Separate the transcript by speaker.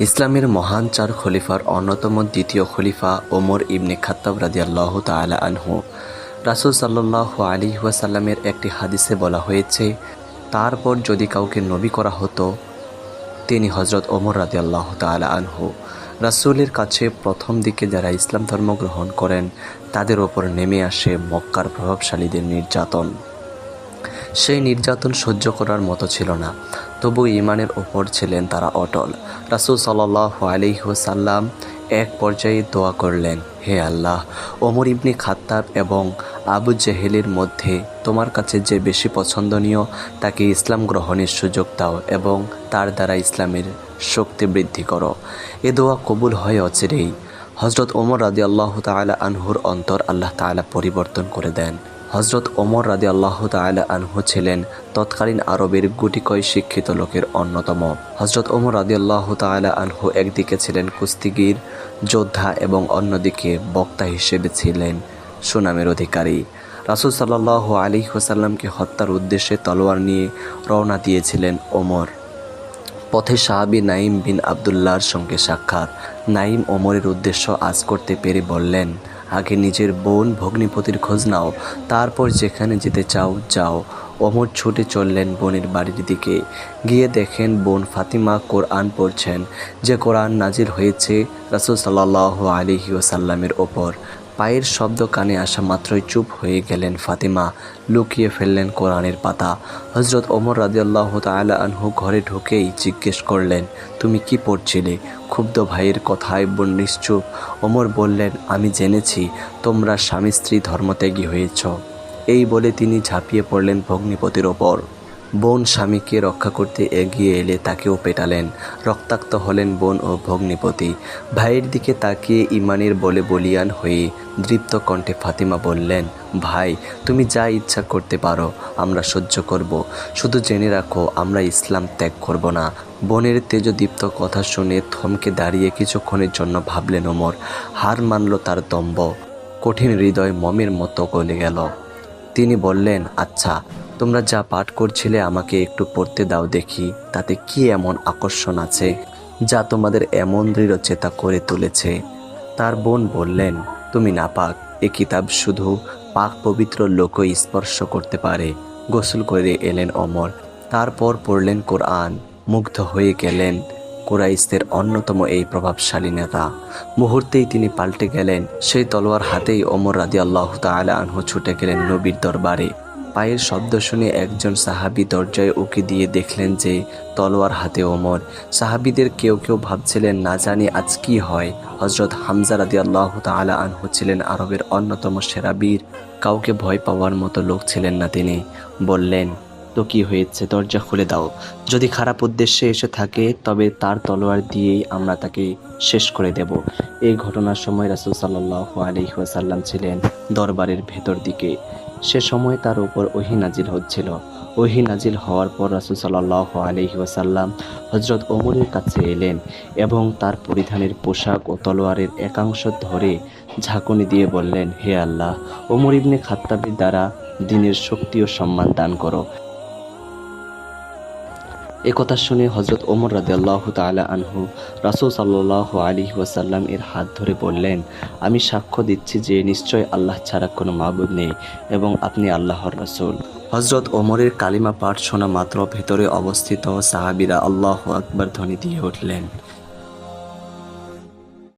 Speaker 1: ইসলামের মহান চার খলিফার অন্যতম দ্বিতীয় খলিফা ওমর ইবনে খাত্তাব রাদিয়াল্লাহু তাআলা আনহু। রাসূল সাল্লাল্লাহু আলাইহি ওয়াসাল্লামের একটি হাদিসে বলা হয়েছে, তারপর যদি কাউকে নবী করা হতো তিনি হযরত ওমর রাদিয়াল্লাহু তাআলা আনহু। রাসূলের কাছে প্রথম দিকে যারা ইসলাম ধর্ম গ্রহণ করেন তাদের ওপর নেমে আসে মক্কার প্রভাবশালীদের নির্যাতন। সেই নির্যাতন সহ্য করার মতো ছিল না, তবু ঈমানের ওপর ছিলেন তারা অটল। রাসূল সাল্লাল্লাহু আলাইহি ওয়াসাল্লাম এক পর্যায়ে দোয়া করলেন, হে আল্লাহ, ওমর ইবনে খাত্তাব এবং আবু জেহেলের মধ্যে তোমার কাছে যে বেশি পছন্দনীয় তাকে ইসলাম গ্রহণের সুযোগ দাও এবং তার দ্বারা ইসলামের শক্তি বৃদ্ধি করো। এ দোয়া কবুল হয় অচিরেই। হযরত ওমর রাদিয়াল্লাহু তাআলা আনহুর অন্তর আল্লাহ তাআলা পরিবর্তন করে দেন। হযরত ওমর রাদিয়াল্লাহু তাআলা আনহু ছিলেন তৎকালীন আরবের গুটিকয় শিক্ষিত লোকের অন্যতম। হযরত ওমর রাদিয়াল্লাহু তাআলা আনহু একদিকে ছিলেন কুস্তিগীর যোদ্ধা এবং অন্যদিকে বক্তা হিসেবে ছিলেন সুনামের অধিকারী। রাসূল সাল্লাল্লাহু আলাইহি ওয়াসাল্লামকে হত্যার উদ্দেশ্যে তলোয়ার নিয়ে রওনা দিয়েছিলেন ওমর। পথে সাহাবী নাঈম বিন আবদুল্লাহর সঙ্গে সাক্ষাৎ। নাঈম ওমরের উদ্দেশ্য আজ করতে পেরে বললেন, আগে নিজের বোন ভগ্নিপতির খোঁজ নাও, তারপর যেখানে যেতে চাও যাও। ওমর ছুটে চললেন বোনের বাড়ির দিকে। গিয়ে দেখেন বোন ফাতিমা কোরআন পড়ছেন, যে কোরআন নাজিল হয়েছে রাসূল সাল্লাল্লাহু আলাইহি ওয়াসাল্লামের ওপর। পায়ের শব্দ কানে আসা মাত্রই চুপ হয়ে গেলেন ফাতিমা, লুকিয়ে ফেললেন কোরআনের পাতা। হযরত ওমর রাদিয়াল্লাহু তাআলা আনহু ঘরে ঢুকেই জিজ্ঞেস করলেন, তুমি কি পড়ছিলে? ক্ষুব্ধ ভাইয়ের কথায় বোন নিশ্চুপ। ওমর বললেন, আমি জেনেছি তোমরা স্বামী স্ত্রী ধর্মত্যাগী হয়েছ। এই বলে তিনি ঝাঁপিয়ে পড়লেন ভগ্নিপতির ওপর। বোন স্বামীকে রক্ষা করতে এগিয়ে এলে তাকেও পেটালেন। রক্তাক্ত হলেন বোন ও ভগ্নিপতি। ভাইয়ের দিকে তাকিয়ে ঈমানের বলে বলিয়ান হয়ে দৃপ্ত কণ্ঠে ফাতিমা বললেন, ভাই, তুমি যা ইচ্ছা করতে পারো, আমরা সহ্য করব। শুধু জেনে রাখো, আমরা ইসলাম ত্যাগ করব না। বোনের তেজদীপ্ত কথা শুনে থমকে দাঁড়িয়ে কিছুক্ষণের জন্য ভাবলেন ওমর। হার মানল তার দম্ভ। কঠিন হৃদয় মমের মতো গলে গেল। তিনি বললেন, আচ্ছা, তোমরা যা পাঠ করছিলে আমাকে একটু পড়তে দাও দেখি, তাতে কি এমন আকর্ষণ আছে যা তোমাদের এমন দৃঢ়চেতা করে তুলেছে? তার বোন বললেন, তুমি নাপাক, এ কিতাব শুধু পাক পবিত্র লোকই স্পর্শ করতে পারে। গোসল করে এলেন ওমর, তারপর পড়লেন কোরআন। মুগ্ধ হয়ে গেলেন কুরাইশদের অন্যতম এই প্রভাবশালী নেতা। মুহূর্তেই তিনি পাল্টে গেলেন। সেই তলোয়ার হাতেই ওমর রাদিয়াল্লাহু তাআলা আনহু ছুটে গেলেন নবীর দরবারে। পায়ের শব্দ শুনে একজন সাহাবী দরজায় উকি দিয়ে দেখলেন যে তলোয়ার হাতে ওমর। সাহাবীদের কেউ কেউ ভাবছিলেন, না জানি আজ কি হয়। হযরত হামজা রাদিয়াল্লাহু তাআলা আনহু ছিলেন আরবের অন্যতম সেরা বীর। কাউকে ভয় পাওয়ার মতো লোক ছিলেন না তিনি। বললেন, তো কি হয়েছে, দরজা খুলে দাও। যদি খারাপ উদ্দেশ্যে এসে থাকে তবে তার তলোয়ার দিয়েই আমরা তাকে শেষ করে দেব। এই ঘটনার সময় রাসূল সাল্লাল্লাহু আলাইহি ওয়াসাল্লাম ছিলেন দরবারের ভেতর দিকে। সে সময় তার উপর ওহী নাজিল হচ্ছিল। ওহী নাজিল হওয়ার পর রাসূল সাল্লাল্লাহু আলাইহি ওয়াসাল্লাম হযরত ওমরের কাছে এলেন এবং তার পরিধানের পোশাক ও তলোয়ারের একাংশ ধরে ঝাঁকুনি দিয়ে বললেন, হে আল্লাহ, ওমর ইবনে খাত্তাবের দ্বারা দ্বীনের শক্তি ও সম্মান দান করো। একথা শুনে হযরত ওমর রাদিয়াল্লাহু তাআলা আনহু রাসূল সাল্লাল্লাহু আলাইহি ওয়াসাল্লাম এর হাত ধরে বললেন, আমি সাক্ষ্য দিচ্ছি যে নিশ্চয় আল্লাহ ছাড়া কোনো মাবুদ নেই এবং আপনি আল্লাহর রাসূল। হযরত ওমরের কালিমা পাঠ শোনা মাত্র ভেতরে অবস্থিত সাহাবীরা আল্লাহু আকবার ধ্বনি দিয়ে উঠলেন।